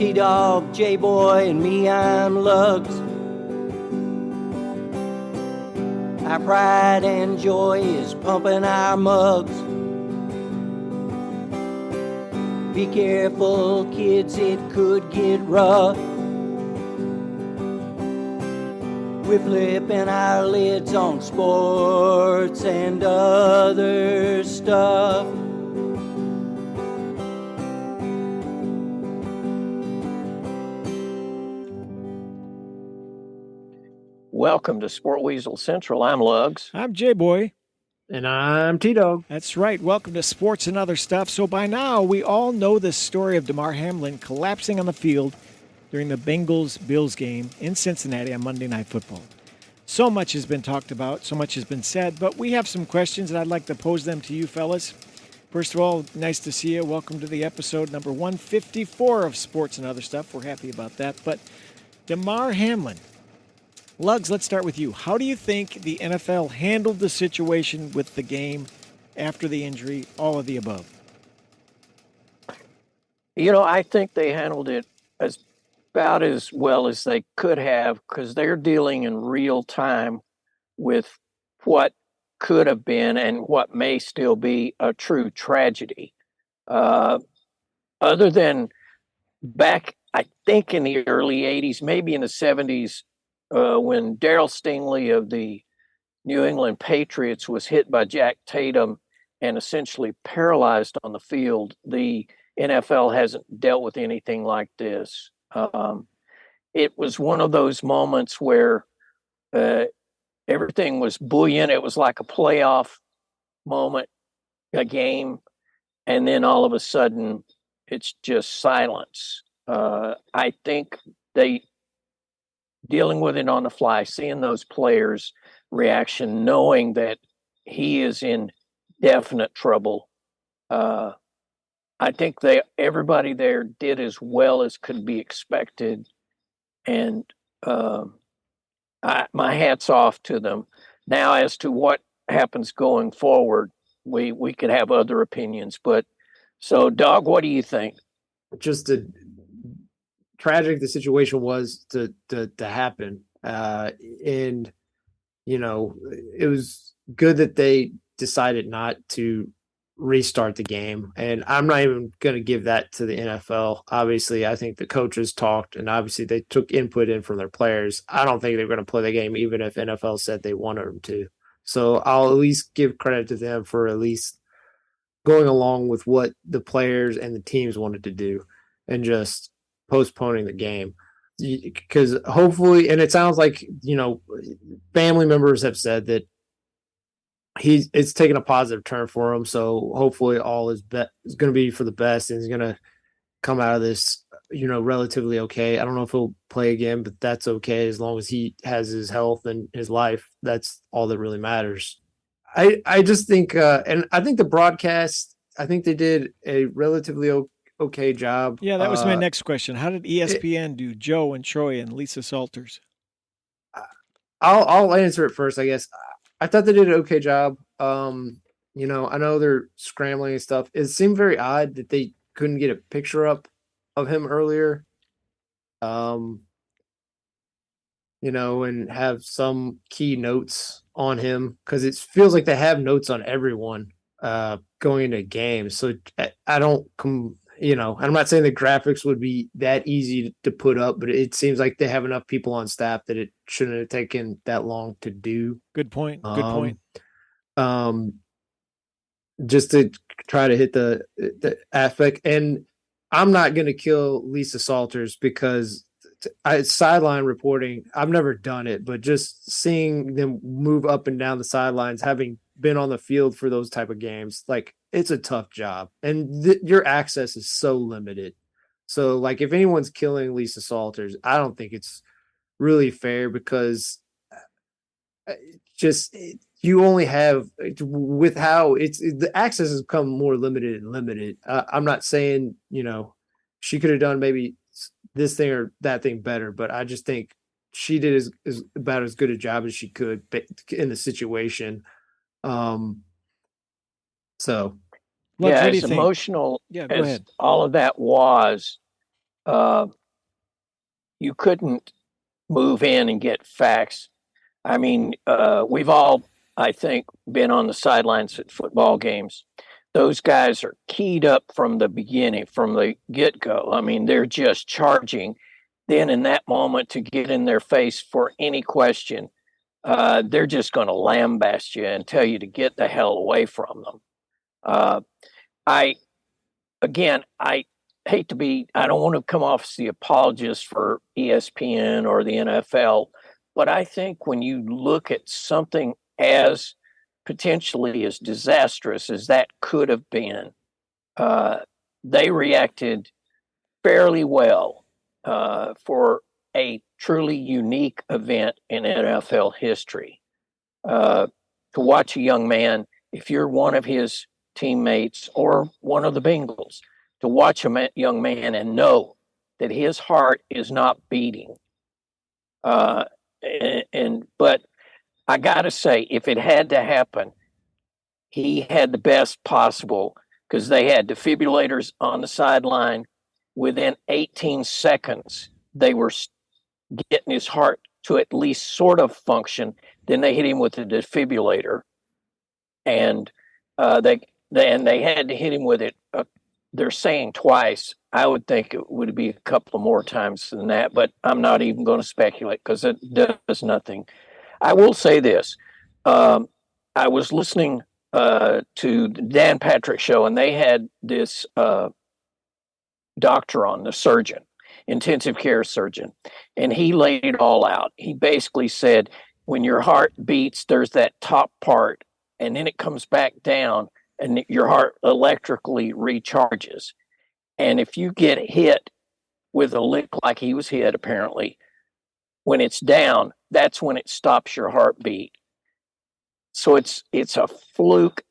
T-Dog, J-Boy, and me, I'm Lugs. Our pride and joy is pumping our mugs. Be careful, kids, it could get rough. We're flipping our lids on sports and other stuff. Welcome to Sport Weasel Central. I'm Lugs. I'm J-Boy. And I'm T-Dog. That's right. Welcome to Sports and Other Stuff. So by now, we all know the story of Damar Hamlin collapsing on the field during the Bengals-Bills game in Cincinnati on Monday Night Football. So much has been talked about, so much has been said, but we have some questions, and I'd like to pose them to you fellas. First of all, nice to see you. Welcome to the episode number 154 of Sports and Other Stuff. We're happy about that. But Damar Hamlin. Lugs, let's start with you. How do you think the NFL handled the situation with the game after the injury, all of the above? You know, I think they handled it about as well as they could have because they're dealing in real time with what could have been and what may still be a true tragedy. Other than back, I think in the early 80s, maybe in the 70s, when Darryl Stingley of the New England Patriots was hit by Jack Tatum and essentially paralyzed on the field, the NFL hasn't dealt with anything like this. It was one of those moments where everything was buoyant. It was like a playoff moment, a game, and then all of a sudden it's just silence. I think they dealing with it on the fly, seeing those players' reaction, knowing that he is in definite trouble. I think everybody there did as well as could be expected, and my hat's off to them. Now, as to what happens going forward, we could have other opinions, but so, Dog, what do you think? Just tragic the situation was to happen, and you know, it was good that they decided not to restart the game, and I'm not even going to give that to the NFL. Obviously, I think the coaches talked, and obviously they took input in from their players. I don't think they're going to play the game even if NFL said they wanted them to. So I'll at least give credit to them for at least going along with what the players and the teams wanted to do and just postponing the game, because hopefully, and it sounds like, you know, family members have said that it's taken a positive turn for him. So hopefully all is going to be for the best, and he's going to come out of this, you know, relatively okay. I don't know if he'll play again, but that's okay as long as he has his health and his life. That's all that really matters. I just think, and I think the broadcast, I think they did a relatively okay job. Yeah, that was my next question. How did ESPN do, Joe and Troy and Lisa Salters? I'll answer it first, I guess. I thought they did an okay job. You know, I know they're scrambling and stuff. It seemed very odd that they couldn't get a picture up of him earlier. You know, and have some key notes on him, because it feels like they have notes on everyone going into games. So I don't you know, I'm not saying the graphics would be that easy to put up, but it seems like they have enough people on staff that it shouldn't have taken that long to do. Good point. Good point. Just to try to hit the affect, and I'm not going to kill Lisa Salters because sideline reporting, I've never done it, but just seeing them move up and down the sidelines, having been on the field for those type of games, like, it's a tough job, and your access is so limited. So, like, if anyone's killing Lisa Salters, I don't think it's really fair, because you only have, with how the access has become more limited and limited. I'm not saying, you know, she could have done maybe this thing or that thing better, but I just think she did about as good a job as she could in the situation. So yeah, as emotional as all of that was, uh, you couldn't move in and get facts. I mean, we've all, I think, been on the sidelines at football games. Those guys are keyed up from the beginning, from the get go. I mean, they're just charging. Then, in that moment, to get in their face for any question, they're just going to lambaste you and tell you to get the hell away from them. Uh, I, again, I hate to be, I don't want to come off as the apologist for ESPN or the NFL, but I think when you look at something as potentially as disastrous as that could have been, uh, they reacted fairly well for a truly unique event in NFL history. To watch a young man, if you're one of his teammates or one of the Bengals, to watch a young man and know that his heart is not beating. But I got to say, if it had to happen, he had the best possible, because they had defibrillators on the sideline. Within 18 seconds, they were getting his heart to at least sort of function. Then they hit him with a defibrillator, and they had to hit him with it. They're saying twice. I would think it would be a couple of more times than that, but I'm not even going to speculate because it does nothing. I will say this: I was listening to the Dan Patrick show, and they had this doctor on, the surgeon, intensive care surgeon, and he laid it all out. He basically said, when your heart beats, there's that top part, and then it comes back down, and your heart electrically recharges. And if you get hit with a lick like he was hit, apparently, when it's down, that's when it stops your heartbeat. So it's a fluke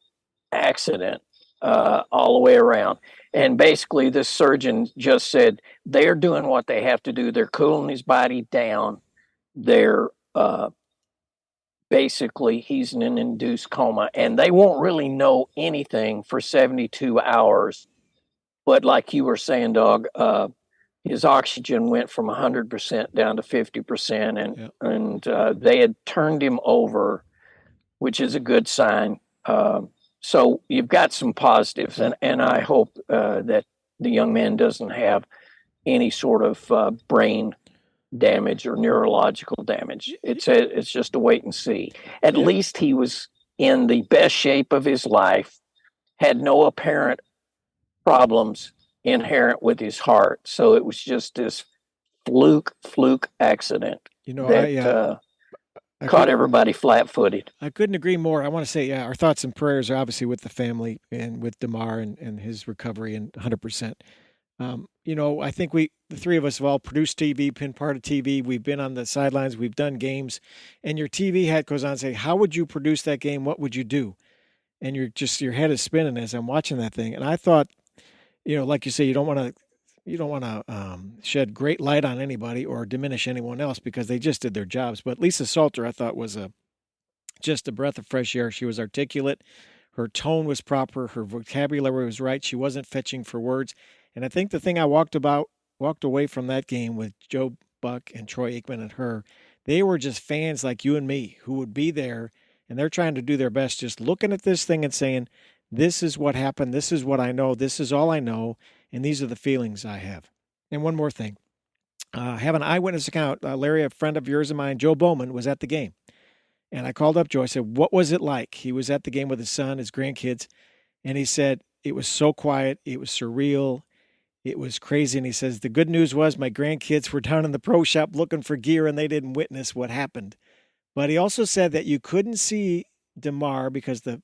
accident all the way around. And basically, this surgeon just said they're doing what they have to do. They're cooling his body down. They're basically, he's in an induced coma, and they won't really know anything for 72 hours. But like you were saying, Dog, his oxygen went from 100% down to 50%, and they had turned him over, which is a good sign. So you've got some positives, and I hope that the young man doesn't have any sort of brain damage or neurological damage. It's just a wait and see. At least he was in the best shape of his life, had no apparent problems inherent with his heart. So it was just this fluke accident that caught everybody flat-footed. I couldn't agree more. I want to say, our thoughts and prayers are obviously with the family and with Damar and his recovery, and 100%. I think the three of us have all produced TV, been part of TV. We've been on the sidelines. We've done games. And your TV hat goes on and say, how would you produce that game? What would you do? And your head is spinning as I'm watching that thing. And I thought, like you say, you don't want to shed great light on anybody or diminish anyone else because they just did their jobs. But Lisa Salter, I thought, was just a breath of fresh air. She was articulate. Her tone was proper. Her vocabulary was right. She wasn't fetching for words. And I think the thing I walked away from that game with Joe Buck and Troy Aikman and her, they were just fans like you and me who would be there, and they're trying to do their best, just looking at this thing and saying, this is what happened. This is what I know. This is all I know. And these are the feelings I have. And one more thing. I have an eyewitness account. Larry, a friend of yours and mine, Joe Bowman, was at the game. And I called up Joe. I said, what was it like? He was at the game with his son, his grandkids. And he said, it was so quiet. It was surreal. It was crazy. And he says, the good news was my grandkids were down in the pro shop looking for gear, and they didn't witness what happened. But he also said that you couldn't see Damar because the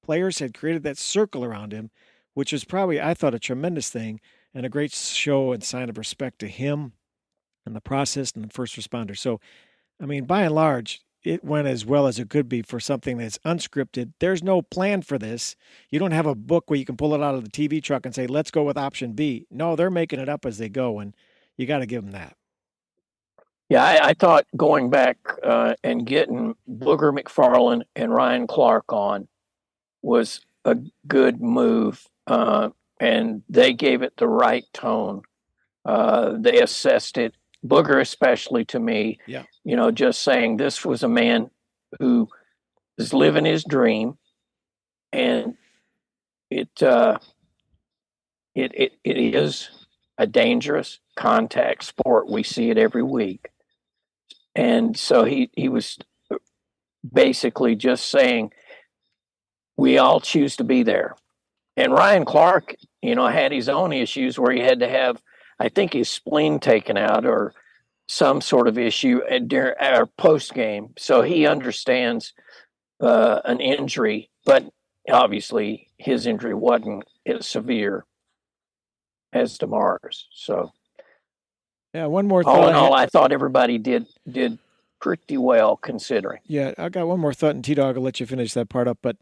players had created that circle around him, which was probably, I thought, a tremendous thing and a great show and sign of respect to him and the process and the first responders. So, I mean, by and large, it went as well as it could be for something that's unscripted. There's no plan for this. You don't have a book where you can pull it out of the TV truck and say, let's go with option B. No, they're making it up as they go, and you got to give them that. Yeah, I thought going back and getting Booger McFarland and Ryan Clark on was a good move, and they gave it the right tone. They assessed it, Booger especially to me, Yeah. just saying this was a man who is living his dream, and it is a dangerous contact sport. We see it every week. And so he was basically just saying, we all choose to be there. And Ryan Clark, had his own issues where he had to have, I think, his spleen taken out or some sort of issue during our post game. So he understands an injury, but obviously his injury wasn't as severe as Damar's. So Yeah, one more all thought. in all, I thought everybody did pretty well considering. Yeah, I got one more thought, and T-Dog, I'll let you finish that part up. But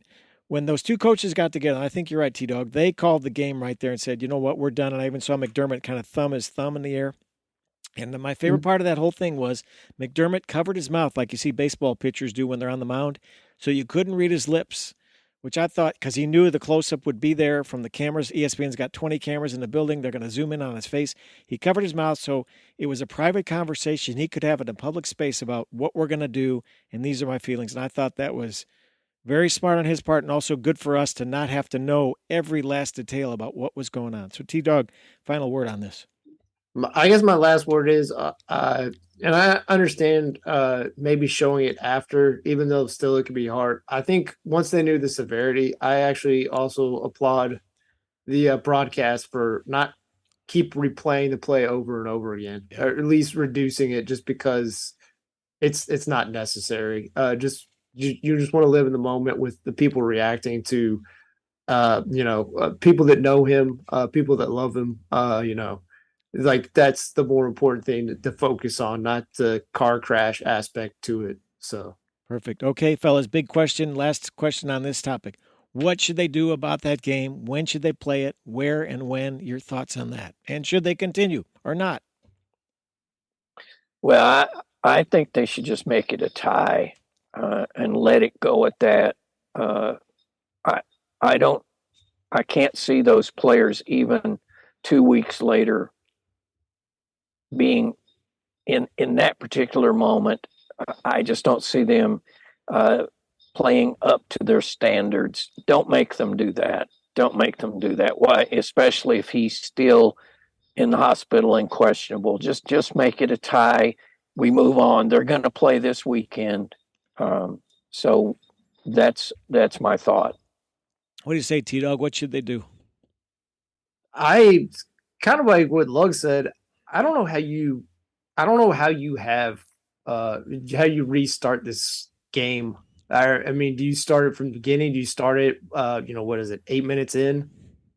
when those two coaches got together, and I think you're right, T-Dog, they called the game right there and said, you know what, we're done. And I even saw McDermott kind of thumb his thumb in the air. And my favorite part of that whole thing was McDermott covered his mouth like you see baseball pitchers do when they're on the mound, so you couldn't read his lips, which I thought, because he knew the close-up would be there from the cameras. ESPN's got 20 cameras in the building. They're going to zoom in on his face. He covered his mouth, so it was a private conversation he could have in a public space about what we're going to do, and these are my feelings. And I thought that was very smart on his part and also good for us to not have to know every last detail about what was going on. So, T-Dog, final word on this. I guess my last word is, and I understand maybe showing it after, even though still it could be hard. I think once they knew the severity, I actually also applaud the broadcast for not keep replaying the play over and over again, or at least reducing it, just because it's not necessary. You just want to live in the moment with the people reacting to, people that know him, people that love him, like that's the more important thing to focus on, not the car crash aspect to it. So Perfect. Okay, fellas, big question. Last question on this topic. What should they do about that game? When should they play it? Where and when? Your thoughts on that? And should they continue or not? Well, I think they should just make it a tie and let it go at that. I don't. I can't see those players even 2 weeks later being in that particular moment. I just don't see them playing up to their standards. Don't make them do that. Don't make them do that. Why? Especially if he's still in the hospital and questionable. Just make it a tie. We move on. They're going to play this weekend. So that's my thought. What do you say, T-Dog? What should they do? I kind of like what Lug said. I don't know how you have how you restart this game. I mean, do you start it from the beginning? Do you start it what is it, 8 minutes in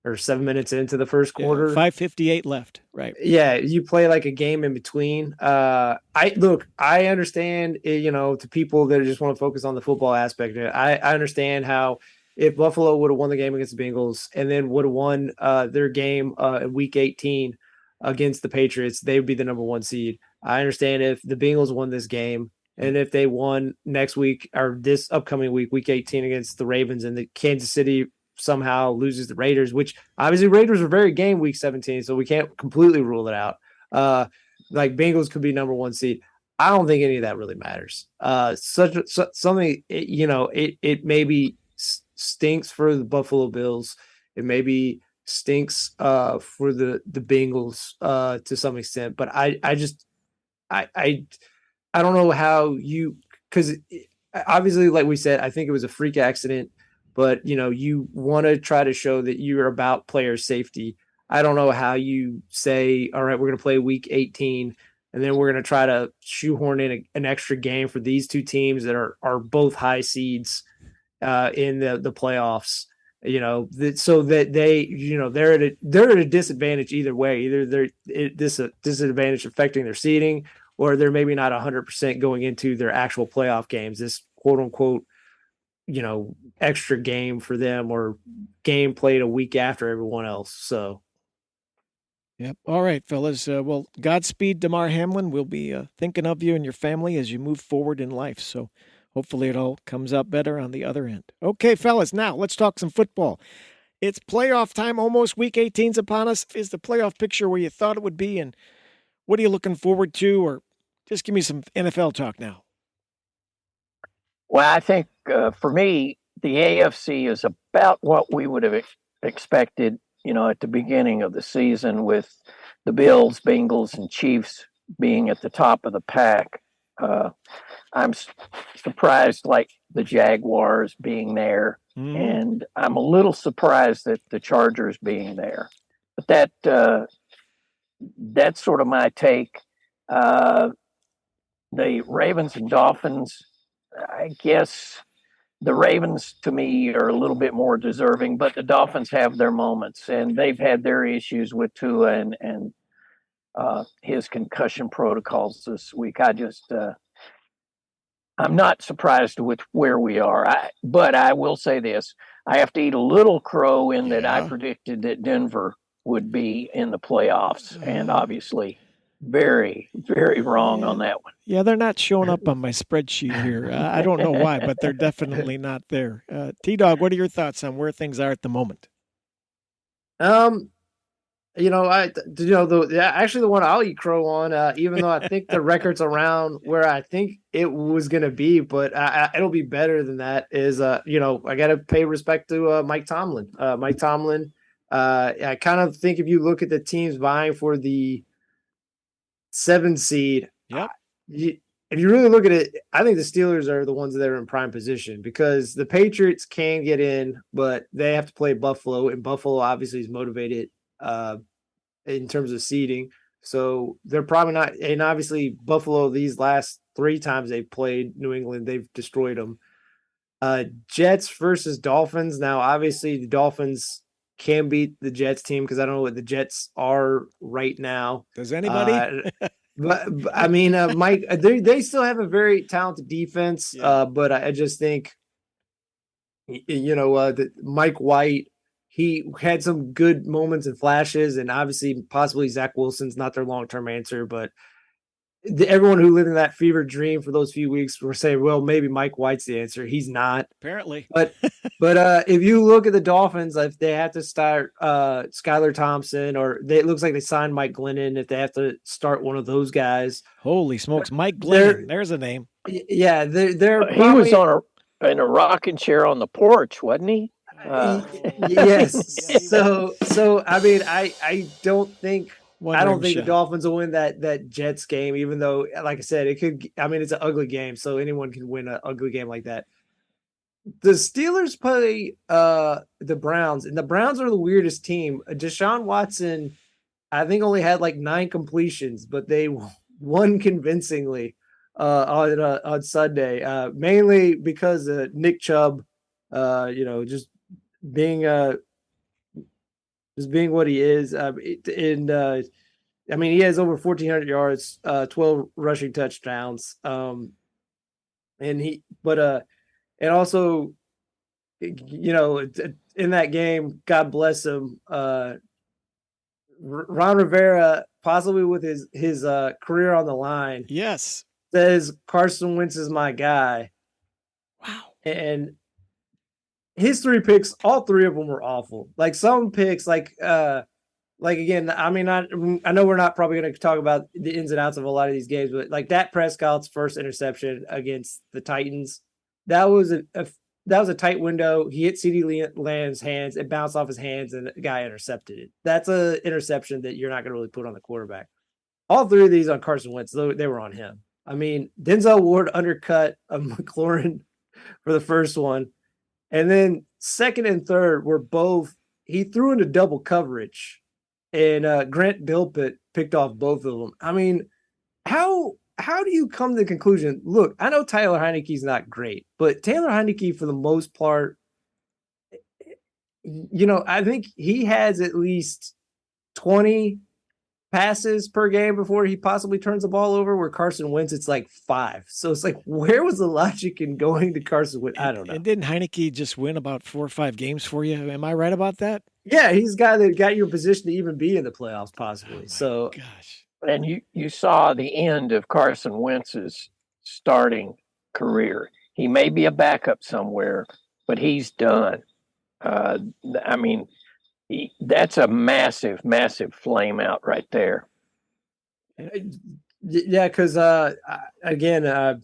or 7 minutes into the first quarter? 5:58 left, right? Yeah, you play like a game in between. I understand, to people that just want to focus on the football aspect of it. I understand how if Buffalo would have won the game against the Bengals and then would have won their game in Week 18 against the Patriots, they would be the number one seed. I understand if the Bengals won this game and if they won next week or this upcoming week, Week 18 against the Ravens, and the Kansas City somehow loses the Raiders, which obviously Raiders were very game Week 17, so we can't completely rule it out. Like Bengals could be number one seed. I don't think any of that really matters. Something, it maybe stinks for the Buffalo Bills. It maybe stinks for the Bengals to some extent, but I don't know how because obviously, like we said, I think it was a freak accident, but you want to try to show that you're about player safety. I don't know how you say, all right, we're going to play Week 18 and then we're going to try to shoehorn in an extra game for these two teams that are both high seeds in the playoffs, so that they're at a disadvantage either way. Either they're disadvantage affecting their seeding, or they're maybe not 100% going into their actual playoff games. This quote unquote, extra game for them, or game played a week after everyone else. So. Yep. All right, fellas. Well, Godspeed, Damar Hamlin. We'll be thinking of you and your family as you move forward in life. So hopefully it all comes out better on the other end. Okay, fellas, now let's talk some football. It's playoff time, almost week 18's upon us. Is the playoff picture where you thought it would be? And what are you looking forward to? Or just give me some NFL talk now. Well, I think for me, the AFC is about what we would have expected, at the beginning of the season, with the Bills, Bengals, and Chiefs being at the top of the pack. I'm surprised, like the Jaguars being there, and I'm a little surprised that the Chargers being there. But that's sort of my take. The Ravens and Dolphins, I guess the Ravens to me are a little bit more deserving, but the Dolphins have their moments, and they've had their issues with Tua and his concussion protocols this week. I'm not surprised with where we are, but I will say this. I have to eat a little crow in that I predicted that Denver would be in the playoffs, and obviously very, very wrong on that one. Yeah, they're not showing up on my spreadsheet here. I don't know why, but they're definitely not there. T-Dog, what are your thoughts on where things are at the moment? Actually the one I'll eat crow on, even though I think the record's around where I think it was going to be, but it'll be better than that is, I got to pay respect to Mike Tomlin. I kind of think if you look at the teams vying for the 7 seed, if you really look at it, I think the Steelers are the ones that are in prime position because the Patriots can get in, but they have to play Buffalo, and Buffalo obviously is motivated in terms of seeding. So they're probably not, and obviously Buffalo, these last 3 times they've played New England, they've destroyed them. Jets versus Dolphins. Now, obviously the Dolphins can beat the Jets team because I don't know what the Jets are right now. Does anybody? But I mean, Mike, they still have a very talented defense. But I just think, that Mike White, he had some good moments and flashes, and obviously possibly Zach Wilson's not their long-term answer, but everyone who lived in that fever dream for those few weeks were saying, well, maybe Mike White's the answer. He's not. Apparently. But if you look at the Dolphins, if they have to start Skylar Thompson, or it looks like they signed Mike Glennon, if they have to start one of those guys. Holy smokes, Mike Glennon. There's a name. Yeah, they're he was in a rocking chair on the porch, wasn't he? Yes. So I mean, I don't think the Dolphins will win that Jets game, even though, like I said, it could. I mean, it's an ugly game, so anyone can win an ugly game like that. The Steelers play the Browns, and the Browns are the weirdest team. Deshaun Watson, I think, only had like 9 completions, but they won convincingly on Sunday, mainly because Nick Chubb, just being what he is. I mean, he has over 1,400 yards, 12 rushing touchdowns. And also, in that game, God bless him, Ron Rivera, possibly with his career on the line, says Carson Wentz is my guy. Wow. And his 3 picks, all 3 of them were awful. Like some picks, again, I mean, I know we're not probably going to talk about the ins and outs of a lot of these games, but like Dak Prescott's first interception against the Titans, that was a tight window. He hit CeeDee Lamb's hands, it bounced off his hands, and the guy intercepted it. That's an interception that you're not going to really put on the quarterback. All 3 of these on Carson Wentz, they were on him. I mean, Denzel Ward undercut a McLaurin for the first one. And then second and third were both, he threw into double coverage, and Grant Dilpit picked off both of them. I mean, how do you come to the conclusion? Look, I know Tyler Heineke's not great, but Taylor Heineke, for the most part, I think he has at least 20 passes per game before he possibly turns the ball over, where Carson Wentz, it's like 5. So it's like, where was the logic in going to Carson Wentz? I don't know. And didn't Heineke just win about 4 or 5 games for you? Am I right about that? Yeah, he's the guy that got you in position to even be in the playoffs, possibly. Gosh. And you saw the end of Carson Wentz's starting career. He may be a backup somewhere, but he's done. Uh, I mean, that's a massive, massive flame out right there. Yeah, because again, I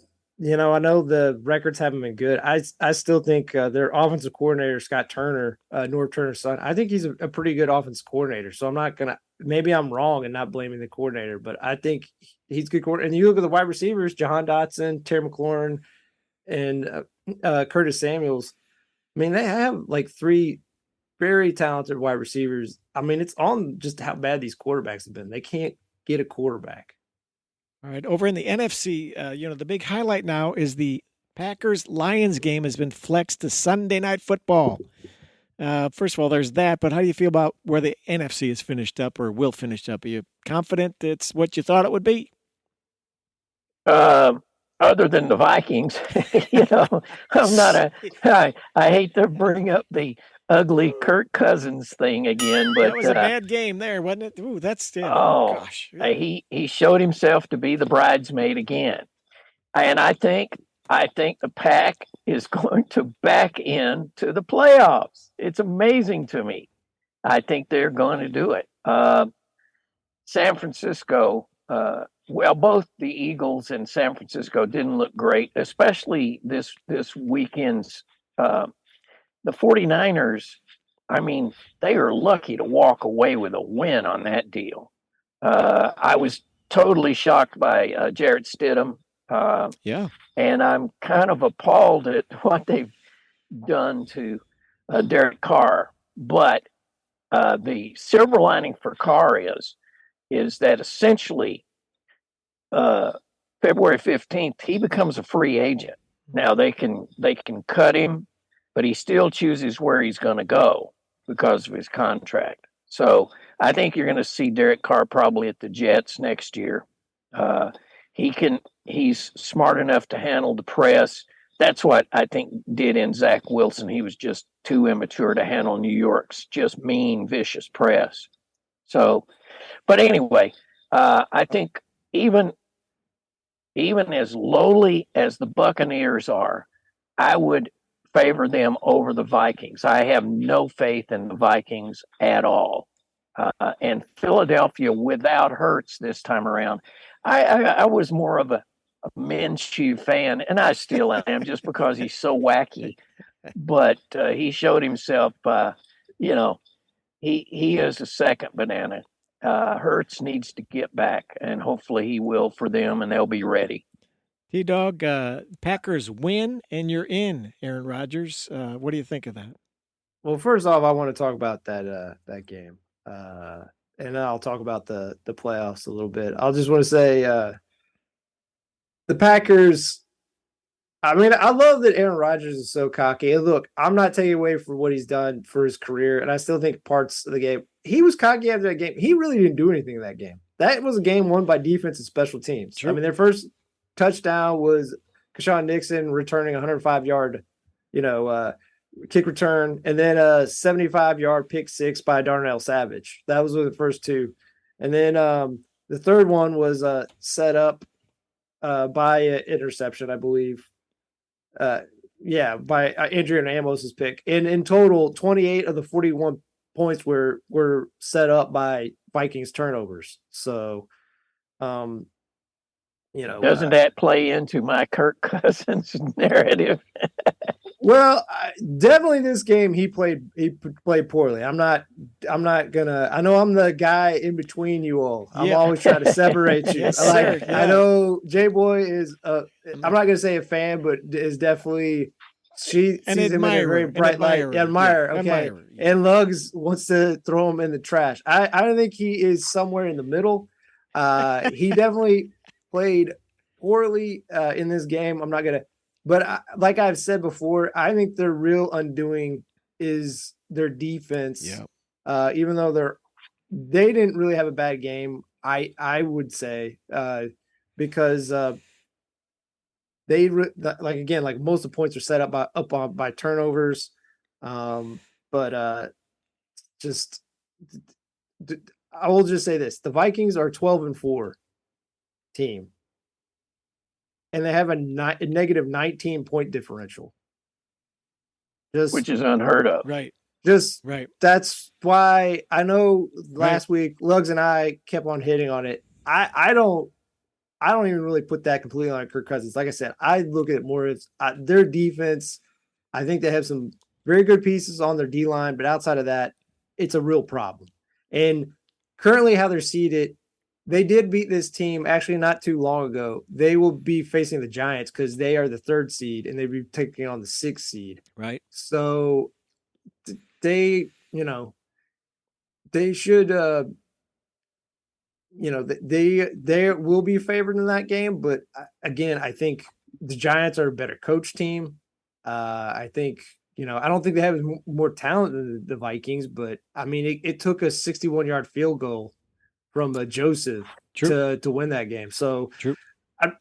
know the records haven't been good. I still think their offensive coordinator Scott Turner, Norv Turner's son, I think he's a pretty good offensive coordinator. So I'm not gonna. Maybe I'm wrong and not blaming the coordinator, but I think he's a good coordinator. And you look at the wide receivers: Jahan Dotson, Terry McLaurin, and Curtis Samuels. I mean, they have like three very talented wide receivers. I mean, it's on just how bad these quarterbacks have been. They can't get a quarterback. All right, over in the NFC, the big highlight now is the Packers-Lions game has been flexed to Sunday Night Football. First of all, there's that, but how do you feel about where the NFC is finished up or will finish up? Are you confident it's what you thought it would be? Other than the Vikings, I'm not I hate to bring up the ugly Kirk Cousins thing again, but that was a bad game there, wasn't it? Ooh, that's still. Oh, gosh. He showed himself to be the bridesmaid again, and I think the Pack is going to back into the playoffs. It's amazing to me. I think they're going to do it. San Francisco. Well, both the Eagles and San Francisco didn't look great, especially this weekend's. The 49ers, I mean, they are lucky to walk away with a win on that deal. I was totally shocked by Jarrett Stidham. Yeah. And I'm kind of appalled at what they've done to Derek Carr. But the silver lining for Carr is that essentially February 15th, he becomes a free agent. Now they can cut him, but he still chooses where he's going to go because of his contract. So I think you're going to see Derek Carr probably at the Jets next year. He's smart enough to handle the press. That's what I think did in Zach Wilson. He was just too immature to handle New York's just mean, vicious press. So, but anyway, I think even as lowly as the Buccaneers are, I would favor them over the Vikings. I have no faith in the Vikings at all. And Philadelphia without Hurts this time around, I was more of a Minshew fan, and I still am just because he's so wacky. But he showed himself, he is a second banana. Hurts needs to get back, and hopefully he will for them, and they'll be ready. T-Dog, Packers win, and you're in, Aaron Rodgers. What do you think of that? Well, first off, I want to talk about that game, and then I'll talk about the playoffs a little bit. I'll just want to say the Packers. I mean, I love that Aaron Rodgers is so cocky. And look, I'm not taking away from what he's done for his career, and I still think parts of the game he was cocky after that game. He really didn't do anything in that game. That was a game won by defense and special teams. True. I mean, their first touchdown was Keshawn Nixon returning a 105-yard, kick return, and then a 75-yard pick six by Darnell Savage. That was the first two. And then the third one was set up by an interception, I believe. By Adrian Amos's pick. And in total, 28 of the 41 points were set up by Vikings turnovers. So, doesn't that play into my Kirk Cousins narrative? Well, definitely this game he played poorly. I'm not gonna. I know I'm the guy in between you all. I'm always trying to separate you. Yes, sir. Yeah. I know J Boy is. I'm not gonna say a fan, but is definitely. She sees him in a very bright light. Admirer, okay. Admirer. And Luggs wants to throw him in the trash. I don't think he is somewhere in the middle. He definitely played poorly in this game. I'm not gonna. But like I've said before, I think their real undoing is their defense. Yeah. Even though they didn't really have a bad game, I would say, because they like most of the points are set up by turnovers. Just I will just say this: the Vikings are 12-4 team. And they have a negative 19 point differential. Which is unheard of. Right. Just Right. that's why I know last week Lugs and I kept on hitting on it. I don't even really put that completely on Kirk Cousins. Like I said, I look at it more as their defense. I think they have some very good pieces on their D line, but outside of that, it's a real problem. And currently, how they're seeded, they did beat this team actually not too long ago. They will be facing the Giants because they are the 3rd seed and they'll be taking on the 6th seed. Right. So they, they should, they will be favored in that game. But again, I think the Giants are a better coach team. I think, I don't think they have more talent than the Vikings, but I mean, it took a 61-yard field goal from Joseph to win that game. So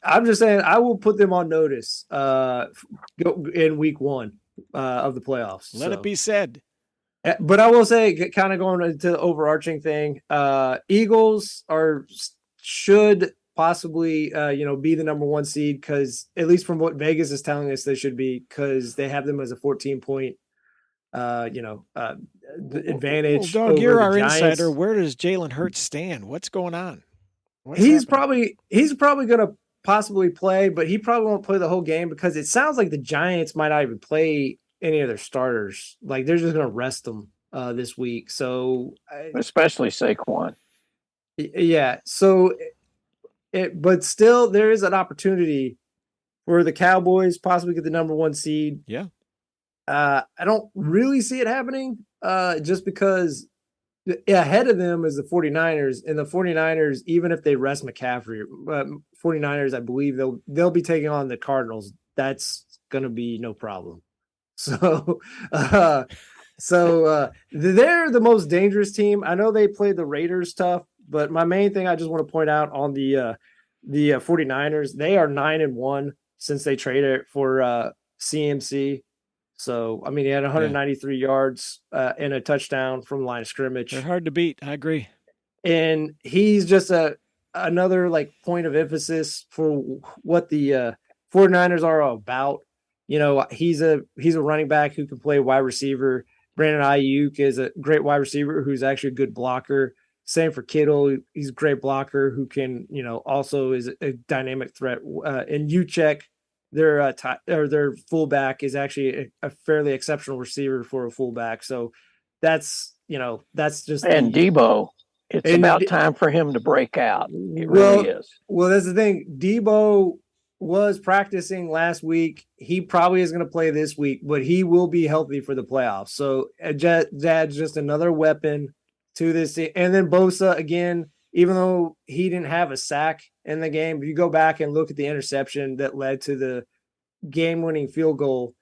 I'm just saying I will put them on notice in week 1 of the playoffs. Let it be said. But I will say, kind of going into the overarching thing, Eagles should possibly be the number 1 seed, because at least from what Vegas is telling us they should be, because they have them as a 14-point advantage. Well, Dog, you're our Giants. insider. Where does Jalen Hurts stand? What's going on? He's probably going to possibly play, but he probably won't play the whole game, because it sounds like the Giants might not even play any of their starters. Like, they're just going to rest them this week. So especially Saquon. Yeah. So but still there is an opportunity for the Cowboys possibly get the number 1 seed. Yeah. I don't really see it happening just because ahead of them is the 49ers, and the 49ers, even if they rest McCaffrey, 49ers, I believe they'll be taking on the Cardinals. That's going to be no problem. So, they're the most dangerous team. I know they played the Raiders tough, but my main thing I just want to point out on the 49ers, they are 9-1 since they traded for CMC. So, I mean, he had 193 yards and a touchdown from the line of scrimmage. They're hard to beat. I agree. And he's just another like point of emphasis for what the 49ers are about. He's a running back who can play wide receiver. Brandon Ayuk is a great wide receiver who's actually a good blocker. Same for Kittle. He's a great blocker who can, also is a dynamic threat. And Juszczyk, their fullback, is actually a fairly exceptional receiver for a fullback. So that's just. And Debo, it's about time for him to break out. It really is. Well, that's the thing. Debo was practicing last week. He probably is going to play this week, but he will be healthy for the playoffs. So that's just another weapon to this. And then Bosa, again, even though he didn't have a sack in the game, if you go back and look at the interception that led to the game-winning field goal,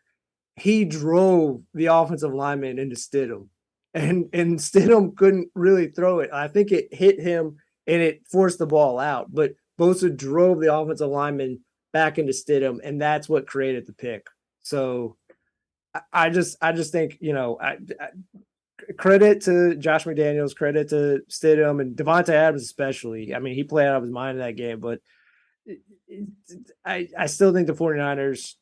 he drove the offensive lineman into Stidham. And Stidham couldn't really throw it. I think it hit him and it forced the ball out. But Bosa drove the offensive lineman back into Stidham, and that's what created the pick. So I just think, credit to Josh McDaniels, credit to Stidham and Devontae Adams especially. I mean, he played out of his mind in that game, but I still think the 49ers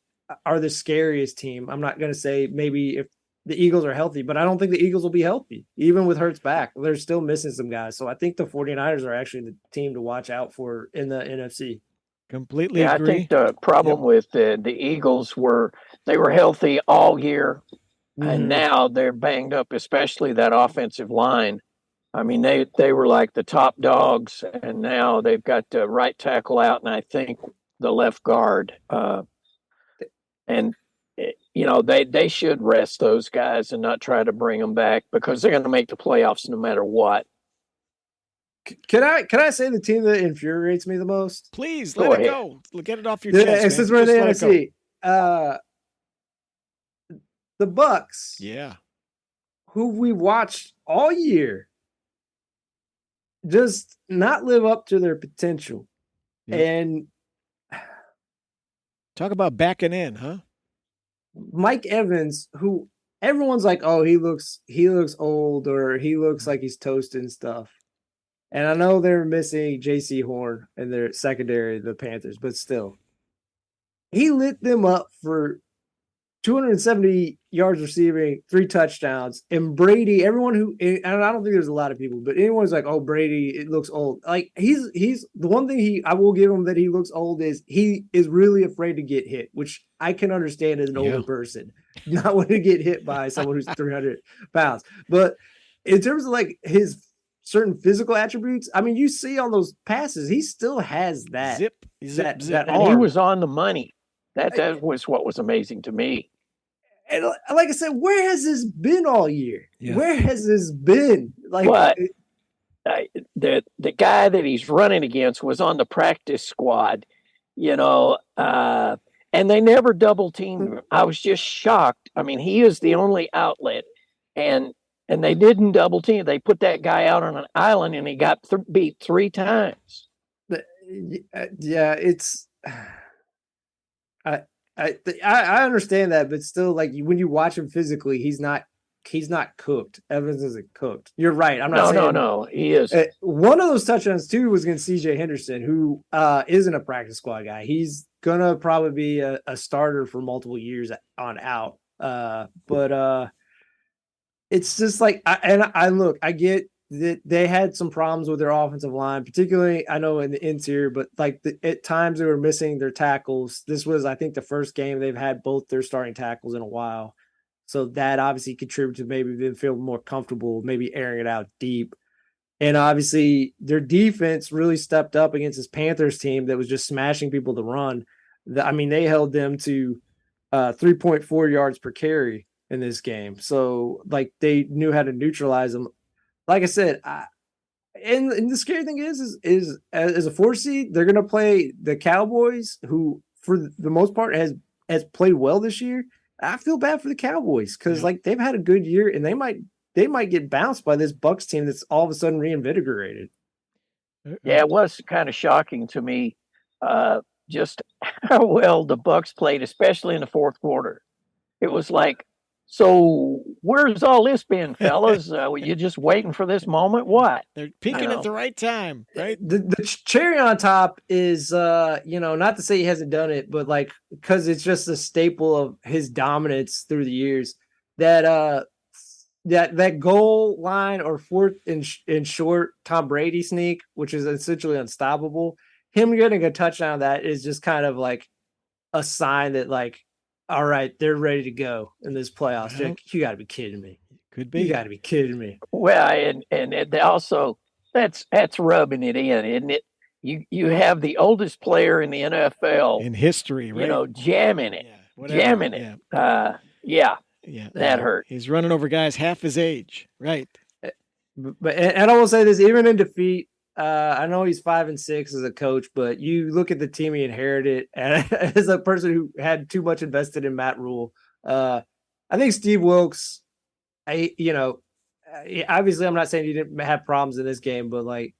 are the scariest team. I'm not going to say maybe if the Eagles are healthy, but I don't think the Eagles will be healthy. Even with Hurts back, they're still missing some guys. So I think the 49ers are actually the team to watch out for in the NFC. Completely agree. I think the problem with the Eagles they were healthy all year, and now they're banged up, especially that offensive line. I mean, they were like the top dogs, and now they've got the right tackle out, and I think the left guard. And they should rest those guys and not try to bring them back, because they're going to make the playoffs no matter what. Can I say the team that infuriates me the most? Please let it go. Get it off your chest. Since we're in the NFC, the Bucks. Yeah, who we watched all year, just not live up to their potential. Yeah. And talk about backing in, huh? Mike Evans, who everyone's like, oh, he looks old, or he looks like he's toasted and stuff. And I know they're missing J.C. Horn in their secondary, the Panthers, but still. He lit them up for 270 yards receiving, 3 touchdowns. And Brady, everyone who, and I don't think there's a lot of people, but anyone's like, oh, Brady, it looks old. Like he's the one thing I will give him that he looks old is he is really afraid to get hit, which I can understand as an older person, not want to get hit by someone who's 300 pounds. But in terms of like his certain physical attributes, I mean, you see on those passes, he still has that zip. That and arm. he was on the money. That was what was amazing to me. And like I said, where has this been all year? Yeah. Where has this been? Like the guy that he's running against was on the practice squad, and they never double teamed him. I was just shocked. I mean, he is the only outlet, and they didn't double team. They put that guy out on an island, and he got beat 3 times. Yeah, it's. I understand that, but still, like when you watch him physically, he's not cooked. Evans isn't cooked. You're right. I'm not saying no, he is. One of those touchdowns too was against CJ Henderson, who isn't a practice squad guy. He's gonna probably be a starter for multiple years on out. But it's just like I get that they had some problems with their offensive line, particularly I know in the interior, but like at times they were missing their tackles. This was, I think, the first game they've had both their starting tackles in a while. So that obviously contributed to maybe them feel more comfortable, maybe airing it out deep. And obviously their defense really stepped up against this Panthers team that was just smashing people to run. I mean, they held them to 3.4 yards per carry in this game. So like they knew how to neutralize them. Like I said, and the scary thing is as a 4 seed, they're going to play the Cowboys, who for the most part has played well this year. I feel bad for the Cowboys because like they've had a good year, and they might get bounced by this Bucs team that's all of a sudden reinvigorated. Yeah, it was kind of shocking to me, just how well the Bucs played, especially in the fourth quarter. It was like, so where's all this been, fellas? You just waiting for this moment? What? They're peaking at the right time, right? The cherry on top is, not to say he hasn't done it, but like, because it's just a staple of his dominance through the years, that goal line or fourth and short Tom Brady sneak, which is essentially unstoppable. Him getting a touchdown, that is just kind of like a sign that like, all right, they're ready to go in this playoffs. Well, you got to be kidding me. Could be. You got to be kidding me. Well, and they also that's rubbing it in, isn't it? You have the oldest player in the NFL in history, right? Jamming it, jamming it. Yeah, that hurt. He's running over guys half his age, right? But and I will say this, even in defeat, I know he's 5-6 as a coach, but you look at the team he inherited, and as a person who had too much invested in Matt Rule, I think Steve Wilkes, obviously I'm not saying he didn't have problems in this game, but like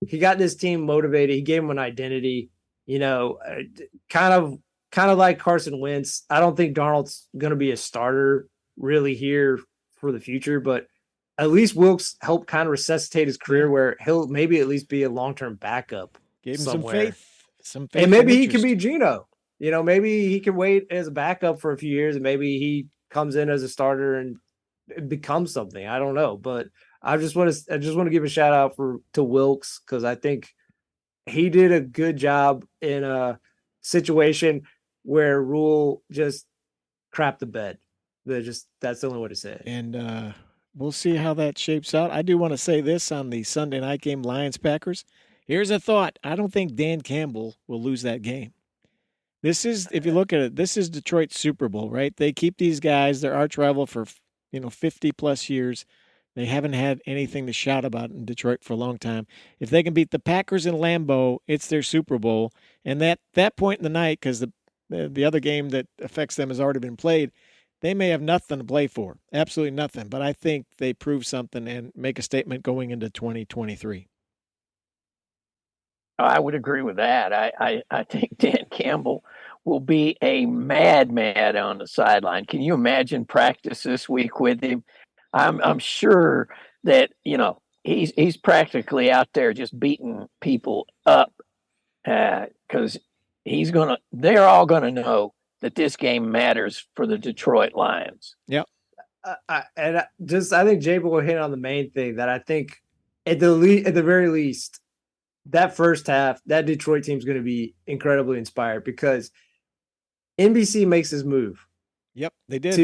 he got this team motivated. He gave them an identity, kind of like Carson Wentz. I don't think Darnold's going to be a starter really here for the future, but at least Wilkes helped kind of resuscitate his career where he'll maybe at least be a long-term backup. Gave him somewhere. some faith. And maybe he can be Geno. Maybe he can wait as a backup for a few years and maybe he comes in as a starter and becomes something. I don't know. But I just want to give a shout out to Wilkes, because I think he did a good job in a situation where Rule just crapped the bed. That's the only way to say it. And we'll see how that shapes out. I do want to say this on the Sunday night game, Lions-Packers. Here's a thought. I don't think Dan Campbell will lose that game. This is, if you look at it, this is Detroit's Super Bowl, right? They keep these guys, their arch rival, for 50-plus years. They haven't had anything to shout about in Detroit for a long time. If they can beat the Packers in Lambeau, it's their Super Bowl. And that point in the night, because the other game that affects them has already been played, they may have nothing to play for, absolutely nothing. But I think they prove something and make a statement going into 2023. I would agree with that. I think Dan Campbell will be a mad on the sideline. Can you imagine practice this week with him? I'm sure that he's practically out there just beating people up, because they're all gonna know that this game matters for the Detroit Lions. Yep. I think Jay will hit on the main thing that I think at the very least, that first half, that Detroit team is going to be incredibly inspired because NBC makes his move. Yep, they did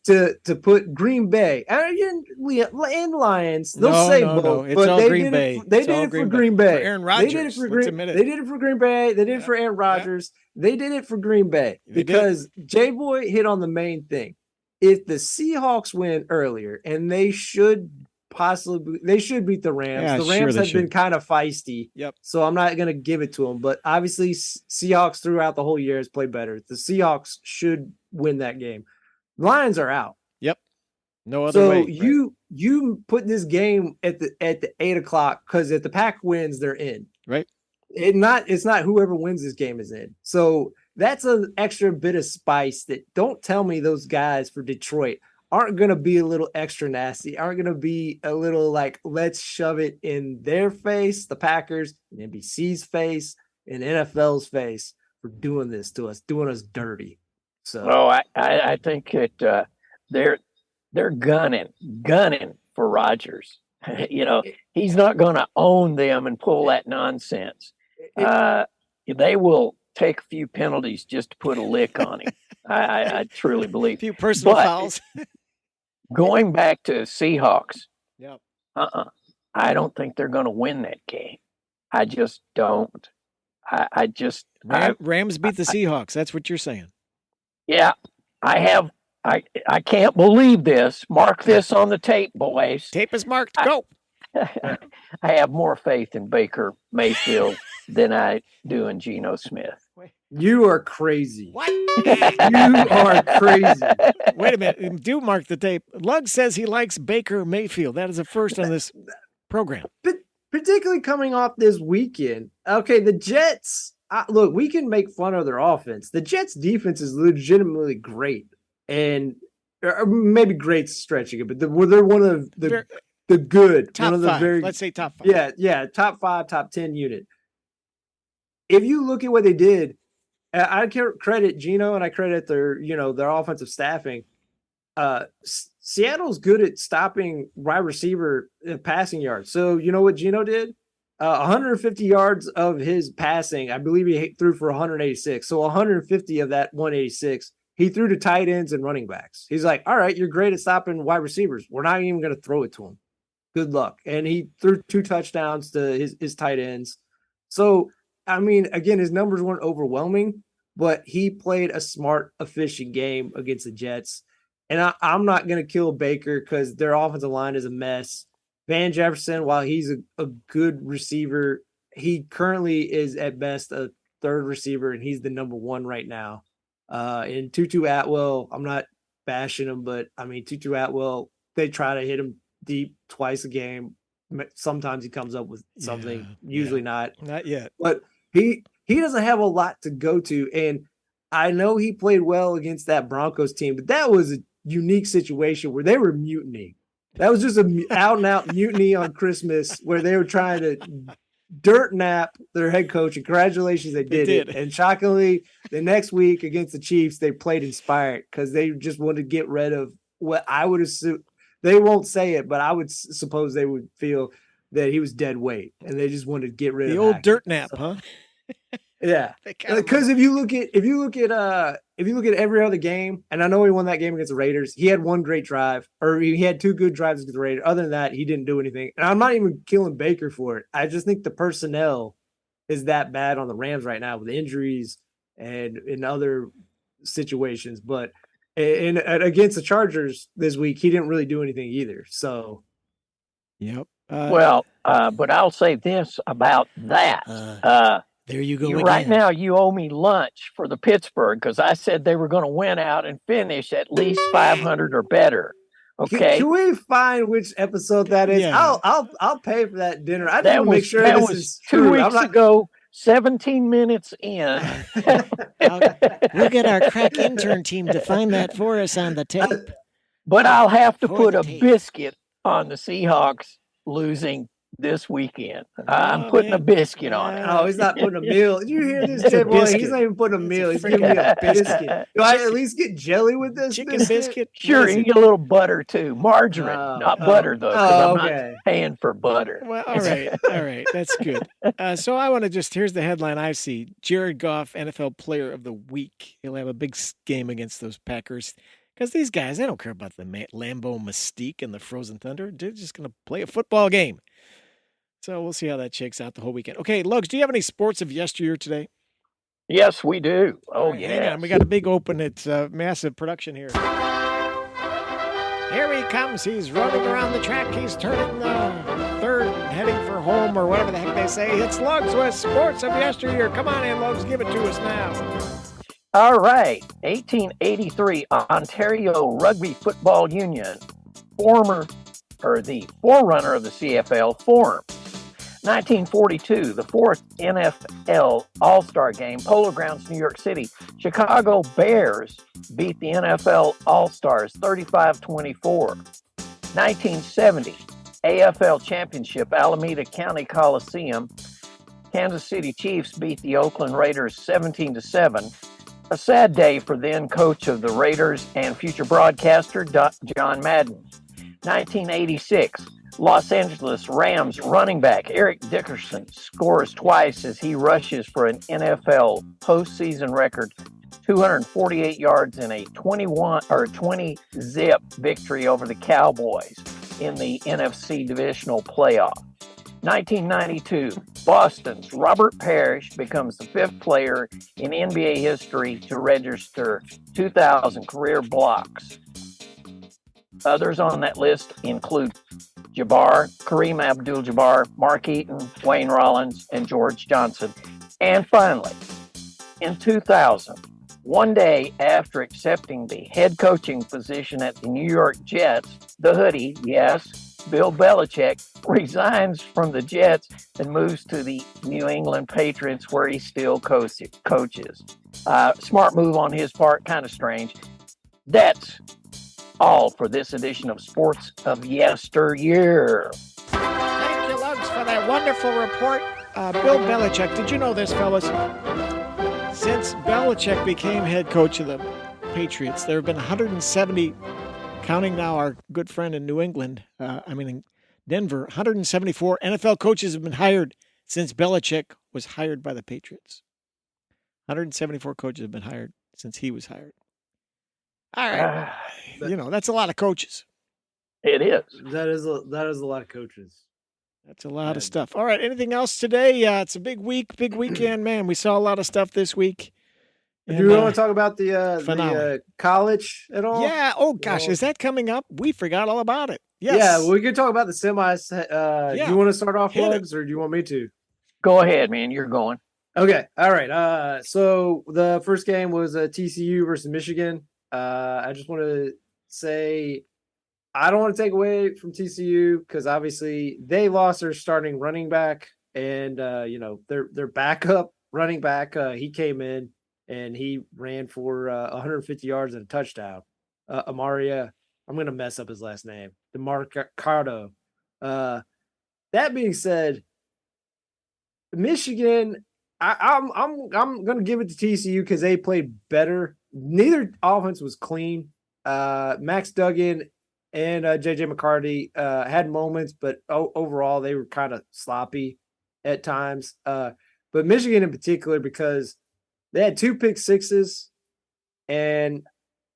to put Green Bay and Lions. They'll say both, no. It's but all they Green did Bay. They did it for Green Bay. For Aaron Rodgers. They did it for Let's Green. admit it. They did it for Green Bay. They did it for Aaron Rodgers. They did it for Green Bay because Jay Boy hit on the main thing. If the Seahawks win earlier, and they should beat the Rams. Yeah, the Rams have should. been kind of feisty. Yep. So I'm not going to give it to them, but obviously Seahawks throughout the whole year has played better. The Seahawks should win that game. Lions are out. Yep. No other way. So you put this game at the 8:00 because if the Pack wins, they're in. Right. It's not whoever wins this game is in. So that's an extra bit of spice that don't tell me those guys for Detroit aren't going to be a little extra nasty, aren't going to be a little like, let's shove it in their face, the Packers, and NBC's face, and NFL's face for doing this to us, doing us dirty. So, I think that they're gunning for Rodgers. He's not going to own them and pull that nonsense. They will take a few penalties just to put a lick on him. I truly believe. A few personal fouls. Going back to Seahawks, yep. I don't think they're going to win that game. I just don't. Rams beat the Seahawks. That's what you're saying. Yeah, I can't believe this. Mark this on the tape, boys. Tape is marked. Go. I have more faith in Baker Mayfield than I do in Geno Smith. You are crazy. What? You are crazy. Wait a minute. Do mark the tape. Lug says he likes Baker Mayfield. That is a first on this program. But particularly coming off this weekend. Okay, the Jets, look, we can make fun of their offense. The Jets' defense is legitimately great. And or maybe great's stretching it, but they're one of the good. Top one of the five. Let's say top 5. Yeah, top 5, top 10 unit. If you look at what they did, I credit Geno and I credit their offensive staffing. Seattle's good at stopping wide receiver passing yards. So you know what Geno did? 150 yards of his passing, I believe he threw for 186. So 150 of that 186, he threw to tight ends and running backs. He's like, all right, you're great at stopping wide receivers. We're not even going to throw it to him. Good luck. And he threw 2 touchdowns to his tight ends. So, I mean, again, his numbers weren't overwhelming, but he played a smart, efficient game against the Jets. And I'm not going to kill Baker because their offensive line is a mess. Van Jefferson, while he's a good receiver, he currently is at best a third receiver, and he's the number 1 right now. And Tutu Atwell, I'm not bashing him, but I mean, Tutu Atwell, they try to hit him deep twice a game. Sometimes he comes up with something, usually not. Not yet. But he doesn't have a lot to go to. And I know he played well against that Broncos team, but that was a unique situation where they were mutinying. That was just an out-and-out mutiny on Christmas where they were trying to dirt nap their head coach. And congratulations, they did it. And shockingly, the next week against the Chiefs, they played inspired because they just wanted to get rid of what I would assume. They won't say it, but I would suppose they would feel that he was dead weight, and they just wanted to get rid of the old Hackett. dirt nap, huh? Yeah, because if you look at every other game, and I know he won that game against the Raiders, he had 1 great drive, or he had 2 good drives against the Raiders. Other than that, he didn't do anything. And I'm not even killing Baker for it. I just think the personnel is that bad on the Rams right now with injuries and in other situations. But and against the Chargers this week, he didn't really do anything either. So, yep. But I'll say this about that. There you go. Right now, you owe me lunch for the Pittsburgh because I said they were going to win out and finish at least 500 or better. Okay. Can we find which episode that is? Yeah. I'll pay for that dinner. I just want to make sure this is 2 true. weeks ago. 17 minutes in. We'll get our crack intern team to find that for us on the tape. But I'll have to put a tape. biscuit on the Seahawks losing this weekend. I'm putting a biscuit on it. Oh, he's not putting a meal. Did you hear this, It's a Jay Boy? He's biscuit. not even putting a It's meal. a He's freaking giving me a biscuit. biscuit. Do I at least get jelly with this Chicken biscuit? biscuit? Sure, What is you it? get a little butter too. Margarine, not butter though, because I'm okay. not paying for butter. Well, all right, that's good. So I want to here's the headline I see: Jared Goff, NFL Player of the Week. He'll have a big game against those Packers because these guys, they don't care about the Lambeau Mystique and the Frozen Thunder. They're just going to play a football game. So we'll see how that shakes out the whole weekend. Okay, Lugs, do you have any sports of yesteryear today? Yes, we do. Oh, right, yeah. Hang on, we got a big open. It's massive production here. Here he comes. He's running around the track. He's turning the third, heading for home or whatever the heck they say. It's Lugs with sports of yesteryear. Come on in, Lugs. Give it to us now. All right. 1883, Ontario Rugby Football Union, the forerunner of the CFL, formed. 1942, the fourth NFL All-Star Game, Polo Grounds, New York City. Chicago Bears beat the NFL All-Stars 35-24. 1970, AFL Championship, Alameda County Coliseum. Kansas City Chiefs beat the Oakland Raiders 17-7. A sad day for then coach of the Raiders and future broadcaster John Madden. 1986, Los Angeles Rams running back Eric Dickerson scores twice as he rushes for an NFL postseason record 248 yards in a 20-zip victory over the Cowboys in the NFC divisional playoff. 1992, Boston's Robert Parrish becomes the fifth player in NBA history to register 2,000 career blocks. Others on that list include Jabbar, Kareem Abdul-Jabbar, Mark Eaton, Wayne Rollins, and George Johnson. And finally, in 2000, one day after accepting the head coaching position at the New York Jets, the hoodie, yes, Bill Belichick, resigns from the Jets and moves to the New England Patriots, where he still coaches. Smart move on his part, kind of strange. That's all for this edition of Sports of Yesteryear. Thank you, Lugs, for that wonderful report. Bill Belichick, did you know this, fellas? Since Belichick became head coach of the Patriots, there have been 170, counting now our good friend in New England, in Denver, 174 NFL coaches have been hired since Belichick was hired by the Patriots. 174 coaches have been hired since he was hired. All right. That's a lot of coaches. It is. That is a lot of coaches. That's a lot of stuff. All right. Anything else today? It's a big week, big weekend, man. We saw a lot of stuff this week. Do you want to talk about the college at all? Yeah. Oh, gosh. Is that coming up? We forgot all about it. Yes. Yeah. We could talk about the semis. Do you want to start off, Lugs, or do you want me to? Go ahead, man. You're going. Okay. All right. So the first game was TCU versus Michigan. I just want to say I don't want to take away from TCU because obviously they lost their starting running back and their backup running back. He came in and he ran for 150 yards and a touchdown. Amaria, I'm going to mess up his last name. Damar Hamlin. That being said, Michigan, I'm going to give it to TCU because they played better. Neither offense was clean. Max Duggan and JJ McCarthy had moments, but overall they were kind of sloppy at times. But Michigan in particular, because they had 2 pick sixes and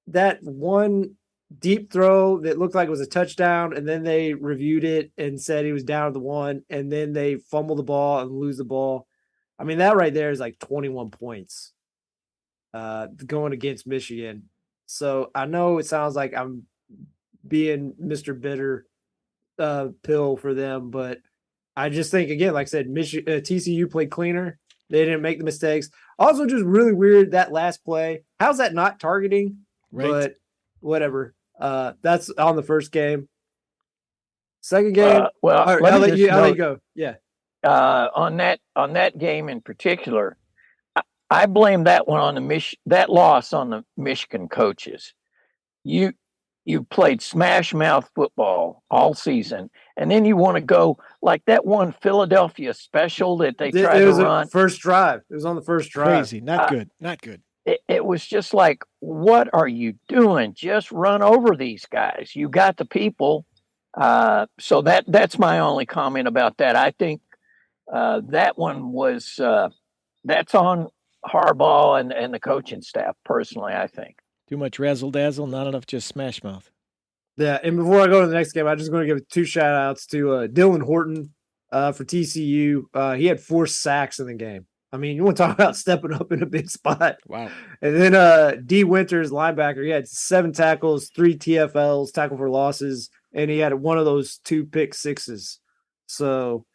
that one deep throw that looked like it was a touchdown, and then they reviewed it and said he was down to the 1, and then they fumble the ball and lose the ball. I mean, that right there is like 21 points going against Michigan. So I know it sounds like I'm being Mr. Bitter pill for them, but I just think, again, like I said, TCU played cleaner. They didn't make the mistakes. Also, just really weird that last play. How's that not targeting? Right. But whatever. That's on the first game. Second game. I'll let you go. Yeah. On that game in particular, I blame that one on that loss on the Michigan coaches. You you played smash mouth football all season, and then you want to go like that one Philadelphia special that they tried It to was run. first drive. It was on the first drive. Crazy. Not good. Not good. It was just like, what are you doing? Just run over these guys. You got the people. So that's my only comment about that. I think that one was that's on Harbaugh and the coaching staff. Personally, I think Too much razzle dazzle, not enough just smash mouth. Yeah, and before I go to the next game, I'm just going to give 2 shout outs to Dylan Horton for TCU. He had 4 sacks in the game. I mean, you want to talk about stepping up in a big spot. Wow. And then D. Winters, linebacker, he had 7 tackles, 3 TFLs, tackle for losses, and he had one of those 2 pick sixes. So,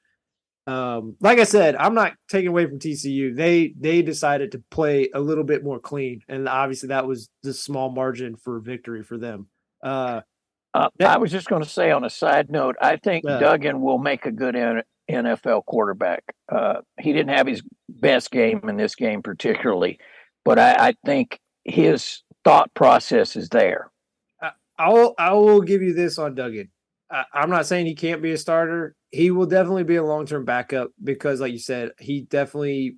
like I said, I'm not taking away from TCU. They decided to play a little bit more clean, and obviously that was the small margin for victory for them. I was just going to say on a side note, I think Duggan will make a good NFL quarterback. He didn't have his best game in this game particularly, but I think his thought process is there. I will give you this on Duggan. I'm not saying he can't be a starter. He will definitely be a long-term backup because, like you said, he definitely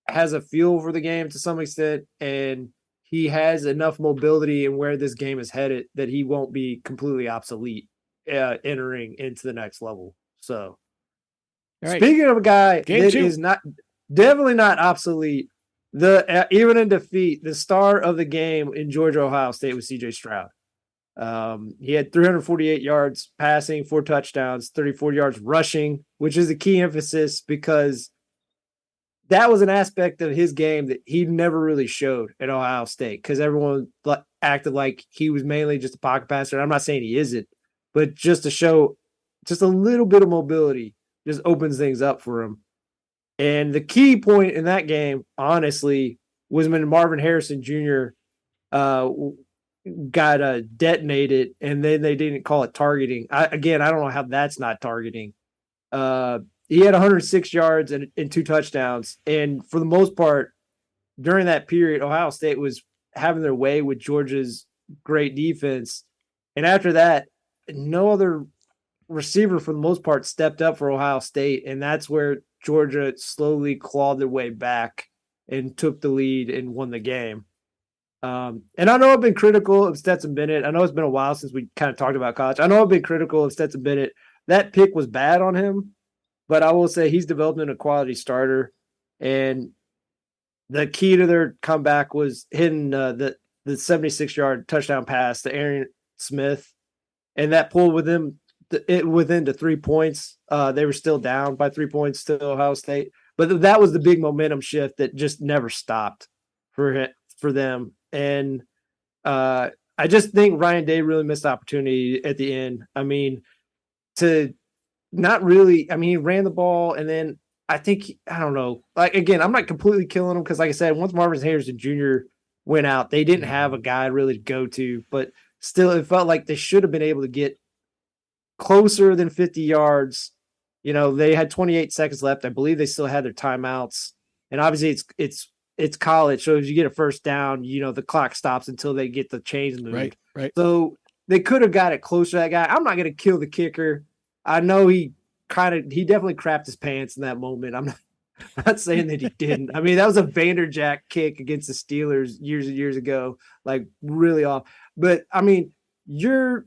has a feel for the game to some extent, and he has enough mobility in where this game is headed that he won't be completely obsolete entering into the next level. So, speaking of a guy that is definitely not obsolete, even in defeat, the star of the game in Georgia-Ohio State was C.J. Stroud. He had 348 yards passing, 4 touchdowns, 34 yards rushing, which is a key emphasis because that was an aspect of his game that he never really showed at Ohio State because everyone acted like he was mainly just a pocket passer. I'm not saying he isn't, but just to show just a little bit of mobility just opens things up for him. And the key point in that game, honestly, was when Marvin Harrison Jr. Got detonated, and then they didn't call it targeting. I don't know how that's not targeting. He had 106 yards and 2 touchdowns, and for the most part, during that period, Ohio State was having their way with Georgia's great defense. And after that, no other receiver, for the most part, stepped up for Ohio State, and that's where Georgia slowly clawed their way back and took the lead and won the game. And I know I've been critical of Stetson Bennett. I know it's been a while since we kind of talked about college. I know I've been critical of Stetson Bennett. That pick was bad on him, but I will say he's developed into a quality starter. And the key to their comeback was hitting the 76-yard touchdown pass to Aaron Smith, and that pulled within to 3 points. They were still down by 3 points to Ohio State, but that was the big momentum shift that just never stopped for them. And I just think Ryan Day really missed the opportunity at the end. I mean, he ran the ball, and then I don't know. Like, again, I'm not completely killing him because, like I said, once Marvin Harrison Jr. went out, they didn't have a guy really to go to, but still it felt like they should have been able to get closer than 50 yards. You know, they had 28 seconds left. I believe they still had their timeouts, and obviously it's college, so if you get a first down, you know, the clock stops until they get the chains moved. Right. So they could have got it closer to that guy. I'm not going to kill the kicker. I know he definitely crapped his pants in that moment. I'm not saying that he didn't. I mean, that was a Vanderjack kick against the Steelers years and years ago, like really off. But I mean, you're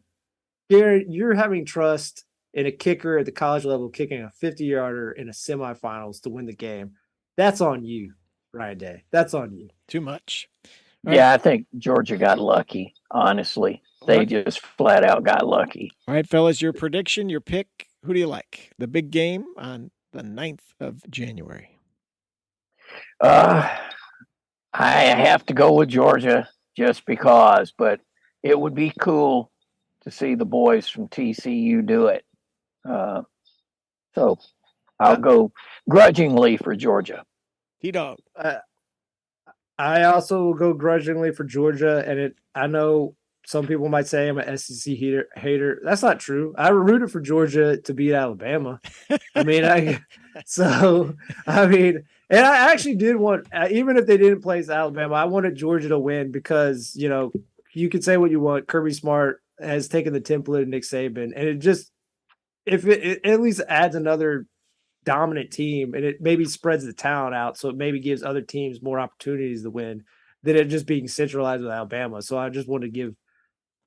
having trust in a kicker at the college level kicking a 50-yarder in a semifinals to win the game. That's on you. Ryan Day. That's on you. Too much. I think Georgia got lucky, honestly. They just flat out got lucky. All right, fellas, your prediction, your pick. Who do you like? The big game on the 9th of January. I have to go with Georgia just because, but it would be cool to see the boys from TCU do it. So I'll go grudgingly for Georgia. T-Dog. I also will go grudgingly for Georgia, and I know some people might say I'm an SEC hater. That's not true. I rooted for Georgia to beat Alabama. And I actually did want, even if they didn't play Alabama, I wanted Georgia to win because, you know, you could say what you want. Kirby Smart has taken the template of Nick Saban, and it just it at least adds another dominant team, and it maybe spreads the talent out, so it maybe gives other teams more opportunities to win than it just being centralized with Alabama. So I just want to give,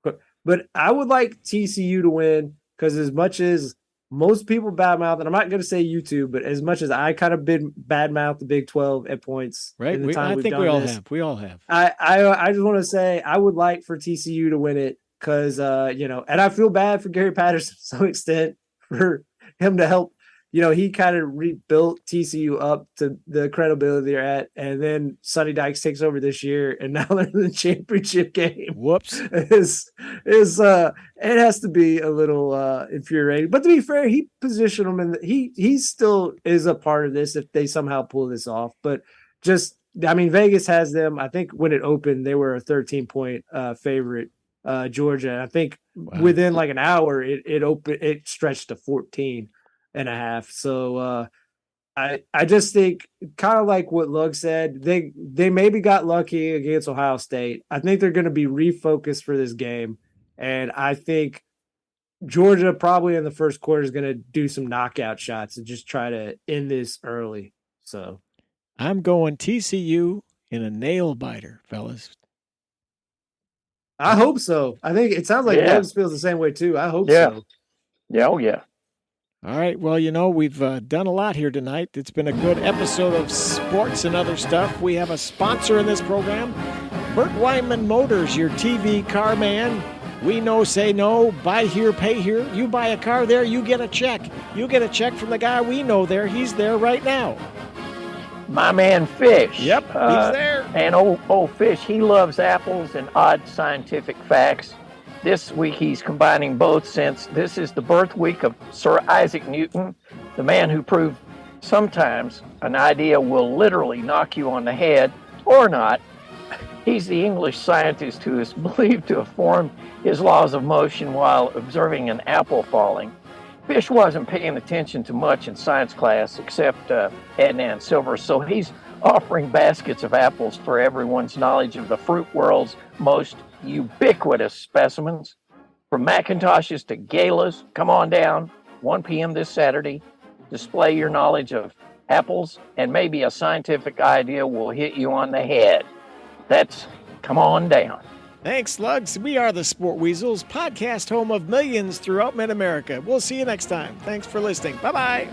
but I would like TCU to win because as much as most people badmouth, and I'm not going to say YouTube, but as much as I kind of been badmouth the Big 12 at points, Right? in the time I think we all have. We all have. I just want to say I would like for TCU to win it because and I feel bad for Gary Patterson to some extent for him to help. He kind of rebuilt TCU up to the credibility they're at, and then Sonny Dykes takes over this year, and now they're in the championship game. Whoops! It has to be a little infuriating. But to be fair, he positioned him, and he still is a part of this if they somehow pull this off. But Vegas has them. I think when it opened, they were a 13-point favorite, Georgia, and I think within like an hour, it stretched to 14.5. So I just think kind of like what Lug said, they maybe got lucky against Ohio State. I think they're going to be refocused for this game. And I think Georgia probably in the first quarter is going to do some knockout shots and just try to end this early. So I'm going TCU in a nail biter, fellas. I hope so. I think it sounds like Lug feels the same way too. I hope so. Yeah. Oh yeah. All right. Well, we've done a lot here tonight. It's been a good episode of Sports and Other Stuff. We have a sponsor in this program, Burt Wyman Motors, your TV car man. We know, say no, buy here, pay here. You buy a car there, you get a check. You get a check from the guy we know there. He's there right now. My man Fish. Yep, he's there. And old Fish, he loves apples and odd scientific facts. This week he's combining both since this is the birth week of Sir Isaac Newton, the man who proved sometimes an idea will literally knock you on the head or not. He's the English scientist who is believed to have formed his laws of motion while observing an apple falling. Fish wasn't paying attention to much in science class except Edna and Silver, so he's offering baskets of apples for everyone's knowledge of the fruit world's most ubiquitous specimens. From Macintoshes to Galas, come on down, 1 p.m. this Saturday. Display your knowledge of apples, and maybe a scientific idea will hit you on the head. That's come on down. Thanks, Lugs. We are the Sport Weasels, podcast home of millions throughout mid-America. We'll see you next time. Thanks for listening. Bye-bye.